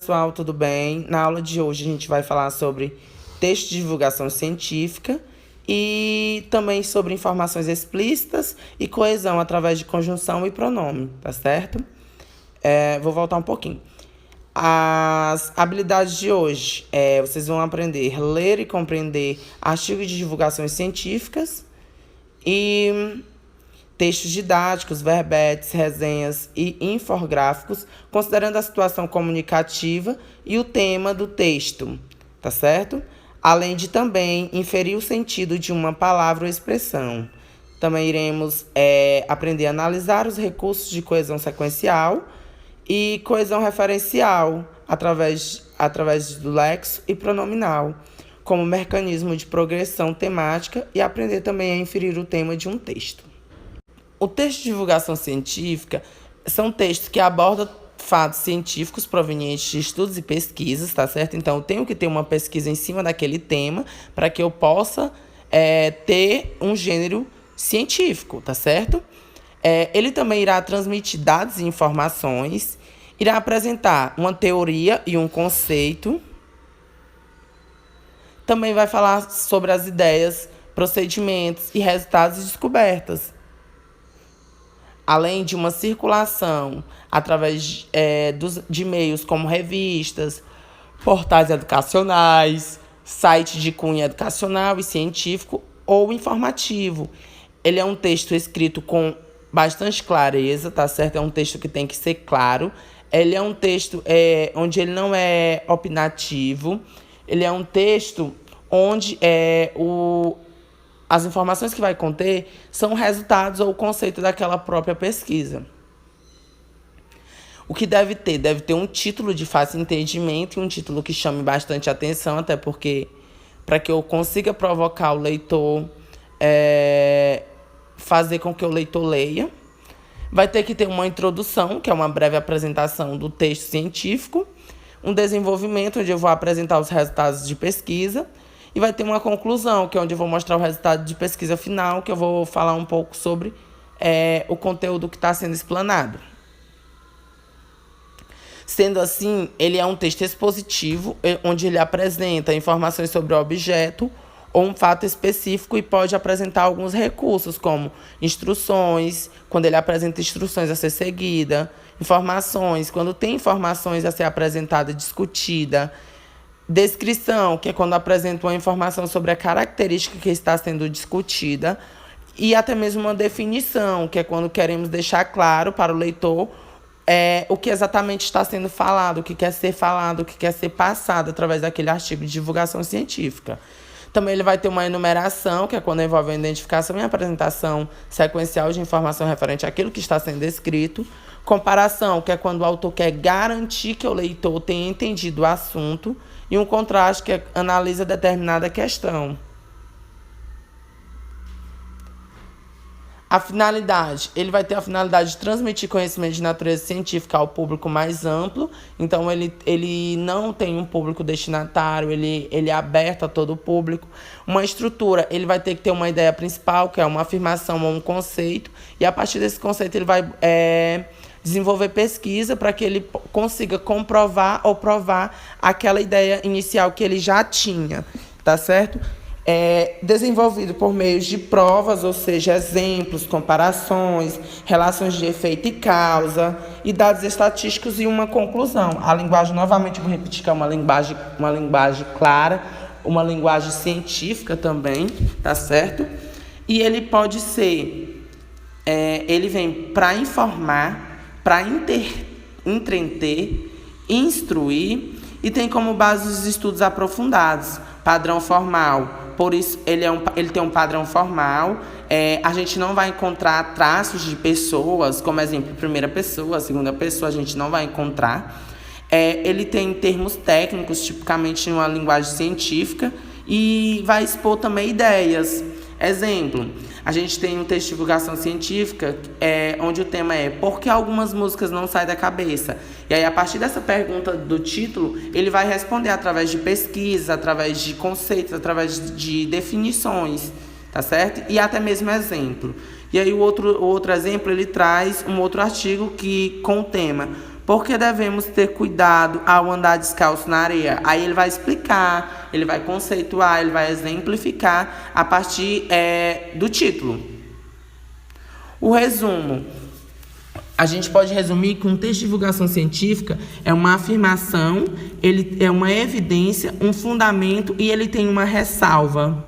Pessoal, tudo bem? Na aula de hoje a gente vai falar sobre texto de divulgação científica e também sobre informações explícitas e coesão através de conjunção e pronome, tá certo? Vou voltar um pouquinho. As habilidades de hoje, vocês vão aprender a ler e compreender artigos de divulgações científicas e textos didáticos, verbetes, resenhas e infográficos, considerando a situação comunicativa e o tema do texto, tá certo? Além de também inferir o sentido de uma palavra ou expressão. Também iremos aprender a analisar os recursos de coesão sequencial e coesão referencial através do lexo e pronominal, como mecanismo de progressão temática, e aprender também a inferir o tema de um texto. O texto de divulgação científica são textos que abordam fatos científicos provenientes de estudos e pesquisas, tá certo? Então, eu tenho que ter uma pesquisa em cima daquele tema para que eu possa ter um gênero científico, tá certo? Ele também irá transmitir dados e informações, irá apresentar uma teoria e um conceito, também vai falar sobre as ideias, procedimentos e resultados e descobertas, além de uma circulação através de meios como revistas, portais educacionais, site de cunho educacional e científico ou informativo. Ele é um texto escrito com bastante clareza, tá certo? É um texto que tem que ser claro. Ele é um texto onde ele não é opinativo. Ele é um texto onde as informações que vai conter são resultados ou conceito daquela própria pesquisa. O que deve ter um título de fácil entendimento e um título que chame bastante atenção, até porque, para que eu consiga provocar o leitor, fazer com que o leitor leia. Vai ter que ter uma introdução, que é uma breve apresentação do texto científico, um desenvolvimento, onde eu vou apresentar os resultados de pesquisa, e vai ter uma conclusão, que é onde eu vou mostrar o resultado de pesquisa final, que eu vou falar um pouco sobre o conteúdo que está sendo explanado. Sendo assim, ele é um texto expositivo, onde ele apresenta informações sobre o objeto ou um fato específico e pode apresentar alguns recursos, como instruções, quando ele apresenta instruções a ser seguida, informações, quando tem informações a ser apresentada e discutida, descrição, que é quando apresenta uma informação sobre a característica que está sendo discutida, e até mesmo uma definição, que é quando queremos deixar claro para o leitor o que exatamente está sendo falado, o que quer ser falado, o que quer ser passado através daquele artigo de divulgação científica. Também ele vai ter uma enumeração, que é quando envolve a identificação e a apresentação sequencial de informação referente àquilo que está sendo escrito. Comparação, que é quando o autor quer garantir que o leitor tenha entendido o assunto. E um contraste, que analisa determinada questão. A finalidade, ele vai ter a finalidade de transmitir conhecimento de natureza científica ao público mais amplo. Então, ele não tem um público destinatário, ele é aberto a todo o público. Uma estrutura, ele vai ter que ter uma ideia principal, que é uma afirmação ou um conceito, e a partir desse conceito ele vai desenvolver pesquisa para que ele consiga comprovar ou provar aquela ideia inicial que ele já tinha, tá certo? Desenvolvido por meios de provas, ou seja, exemplos, comparações, relações de efeito e causa, e dados estatísticos e uma conclusão. A linguagem, novamente, vou repetir, que é uma linguagem clara, uma linguagem científica também, tá certo? E ele pode ser, ele vem para informar, para entreter, instruir, e tem como base os estudos aprofundados, padrão formal. Por isso, ele tem um padrão formal. A gente não vai encontrar traços de pessoas, como exemplo, primeira pessoa, segunda pessoa, a gente não vai encontrar. Ele tem termos técnicos, tipicamente em uma linguagem científica, e vai expor também ideias. Exemplo, a gente tem um texto de divulgação científica, onde o tema é por que algumas músicas não saem da cabeça? E aí, a partir dessa pergunta do título, ele vai responder através de pesquisas, através de conceitos, através de definições, tá certo? E até mesmo exemplo. E aí o outro exemplo, ele traz um outro artigo com o tema Por que devemos ter cuidado ao andar descalço na areia? Aí ele vai explicar, ele vai conceituar, ele vai exemplificar a partir do título. O resumo. A gente pode resumir que um texto de divulgação científica é uma afirmação, ele é uma evidência, um fundamento e ele tem uma ressalva.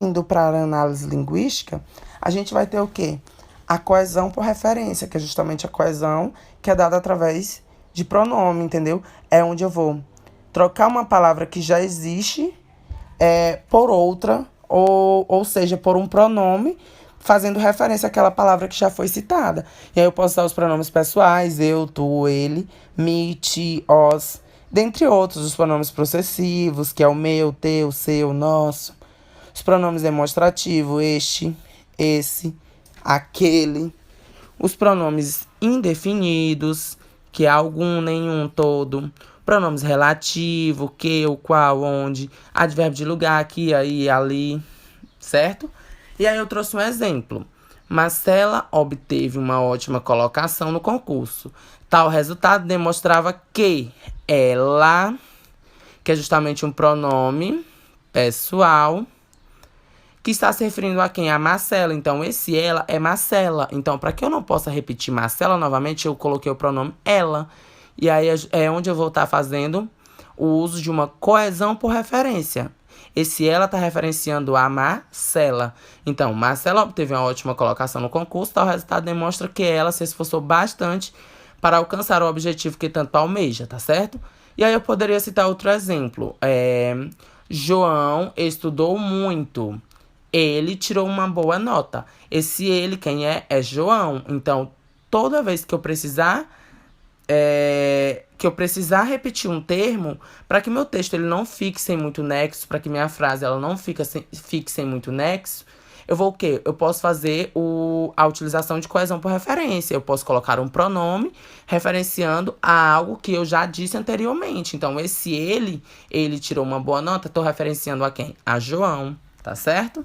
Indo para a análise linguística, a gente vai ter o quê? A coesão por referência, que é justamente a coesão que é dada através de pronome, entendeu? É onde eu vou trocar uma palavra que já existe por outra, ou seja, por um pronome, fazendo referência àquela palavra que já foi citada. E aí eu posso usar os pronomes pessoais, eu, tu, ele, me, ti, os, dentre outros, os pronomes possessivos, que é o meu, teu, seu, nosso. Os pronomes demonstrativos, este, esse, aquele. Os pronomes indefinidos, que é algum, nenhum, todo. Pronomes relativos, que, o, qual, onde. Advérbio de lugar, aqui, aí, ali, certo? E aí eu trouxe um exemplo. Marcela obteve uma ótima colocação no concurso. Tal resultado demonstrava que ela, que é justamente um pronome pessoal, que está se referindo a quem? A Marcela. Então, esse ela é Marcela. Então, para que eu não possa repetir Marcela novamente, eu coloquei o pronome ela. E aí é onde eu vou estar fazendo o uso de uma coesão por referência. Esse ela está referenciando a Marcela. Então, Marcela obteve uma ótima colocação no concurso. Tal resultado demonstra que ela se esforçou bastante para alcançar o objetivo que tanto almeja, tá certo? E aí eu poderia citar outro exemplo. João estudou muito. Ele tirou uma boa nota. Esse ele, quem é? É João. Então, toda vez que eu precisar repetir um termo, para que meu texto ele não fique sem muito nexo, para que minha frase ela não fique sem muito nexo, eu vou o quê? Eu posso fazer a utilização de coesão por referência. Eu posso colocar um pronome referenciando a algo que eu já disse anteriormente. Então, esse ele tirou uma boa nota, estou referenciando a quem? A João, tá certo?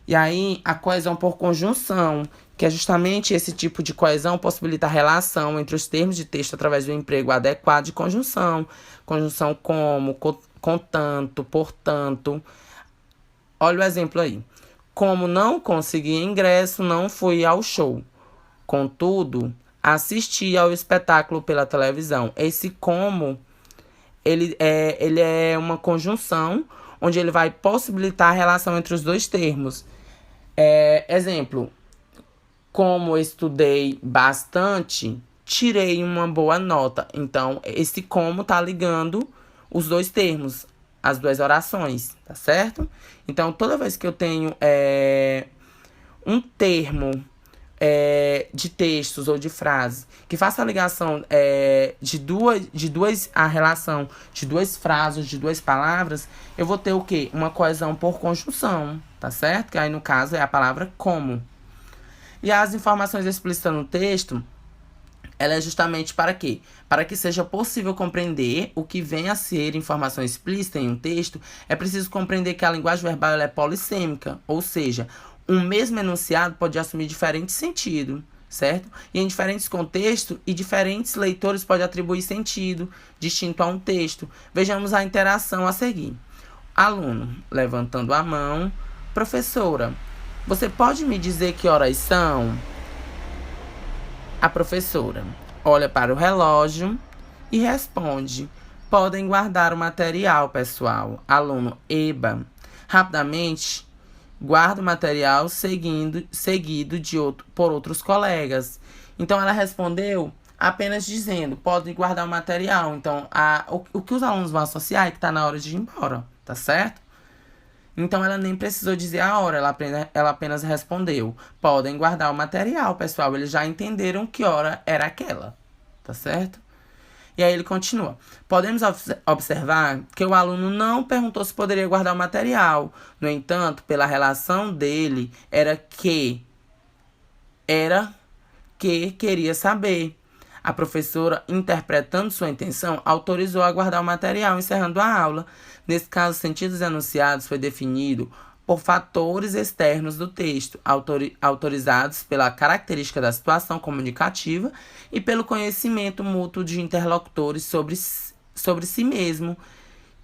E aí, a coesão por conjunção, que é justamente esse tipo de coesão possibilita a relação entre os termos de texto através do emprego adequado de conjunção. Conjunção como, contanto, portanto. Olha o exemplo aí. Como não consegui ingresso, não fui ao show. Contudo, assisti ao espetáculo pela televisão. Esse como, ele é uma conjunção onde ele vai possibilitar a relação entre os dois termos. Exemplo, como estudei bastante, tirei uma boa nota. Então, esse como tá ligando os dois termos, as duas orações, tá certo? Então, toda vez que eu tenho um termo de textos ou de frases que faça a ligação a relação de duas frases, de duas palavras, eu vou ter o quê? Uma coesão por conjunção, tá certo? Que aí, no caso, é a palavra como. E as informações explícitas no texto, ela é justamente para quê? Para que seja possível compreender o que vem a ser informação explícita em um texto, é preciso compreender que a linguagem verbal ela é polissêmica, ou seja, um mesmo enunciado pode assumir diferente sentido, certo? E em diferentes contextos e diferentes leitores podem atribuir sentido distinto a um texto. Vejamos a interação a seguir. Aluno, levantando a mão. Professora, você pode me dizer que horas são? A professora olha para o relógio e responde: podem guardar o material, pessoal. Aluno, eba. Rapidamente, guarda o material seguido por outros colegas. Então, ela respondeu apenas dizendo: podem guardar o material. Então, o que os alunos vão associar é que está na hora de ir embora, tá certo? Então, ela nem precisou dizer a hora, ela apenas respondeu: podem guardar o material, pessoal. Eles já entenderam que hora era aquela, tá certo? E aí ele continua. Podemos observar que o aluno não perguntou se poderia guardar o material. No entanto, pela relação dele, era que queria saber. A professora, interpretando sua intenção, autorizou a guardar o material, encerrando a aula. Nesse caso, sentidos enunciados foi definido por fatores externos do texto, autorizados pela característica da situação comunicativa e pelo conhecimento mútuo de interlocutores sobre si mesmo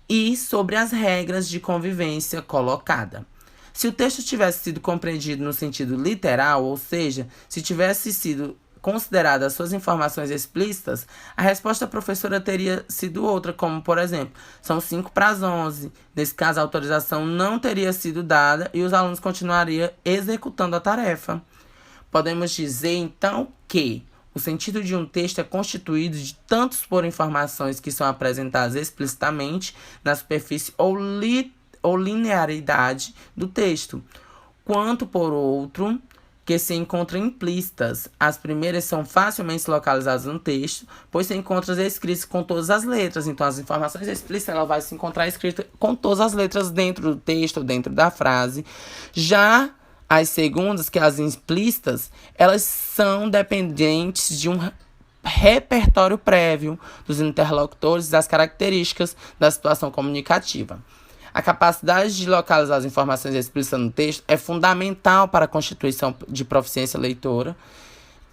e sobre as regras de convivência colocada. Se o texto tivesse sido compreendido no sentido literal, ou seja, se tivesse sido consideradas suas informações explícitas, a resposta da professora teria sido outra, como, por exemplo, são 5 para as 11. Nesse caso, a autorização não teria sido dada e os alunos continuariam executando a tarefa. Podemos dizer, então, que o sentido de um texto é constituído de tantos por informações que são apresentadas explicitamente na superfície ou linearidade do texto, quanto por outro que se encontram implícitas. As primeiras são facilmente localizadas no texto, pois se encontram escritas com todas as letras. Então, as informações explícitas ela vai se encontrar escrita com todas as letras dentro do texto, dentro da frase. Já as segundas, que as implícitas, elas são dependentes de um repertório prévio dos interlocutores e das características da situação comunicativa. A capacidade de localizar as informações explícitas no texto é fundamental para a constituição de proficiência leitora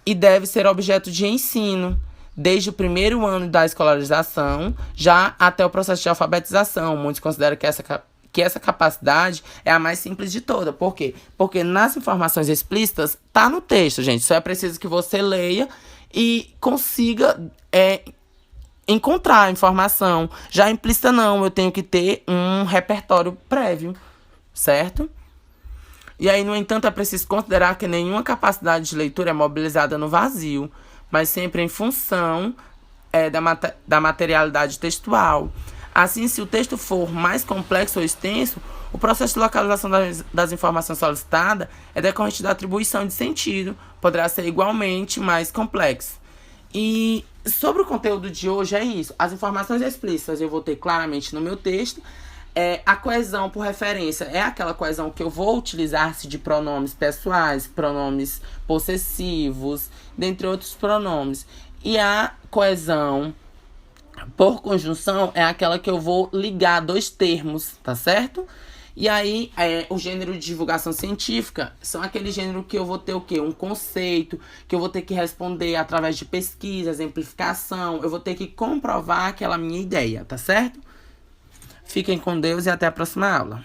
e deve ser objeto de ensino, desde o primeiro ano da escolarização, já até o processo de alfabetização. Muitos consideram que essa capacidade é a mais simples de toda. Por quê? Porque nas informações explícitas está no texto, gente. Só é preciso que você leia e consiga encontrar a informação. Já implícita não, eu tenho que ter um repertório prévio, certo? E aí, no entanto, é preciso considerar que nenhuma capacidade de leitura é mobilizada no vazio, mas sempre em função da materialidade textual. Assim, se o texto for mais complexo ou extenso, o processo de localização das informações solicitadas é decorrente da atribuição de sentido, poderá ser igualmente mais complexo. E sobre o conteúdo de hoje é isso. As informações explícitas eu vou ter claramente no meu texto. A coesão por referência é aquela coesão que eu vou utilizar-se de pronomes pessoais, pronomes possessivos, dentre outros pronomes. E a coesão por conjunção é aquela que eu vou ligar dois termos, tá certo? E aí, o gênero de divulgação científica são aquele gênero que eu vou ter o quê? Um conceito, que eu vou ter que responder através de pesquisa, exemplificação, eu vou ter que comprovar aquela minha ideia, tá certo? Fiquem com Deus e até a próxima aula.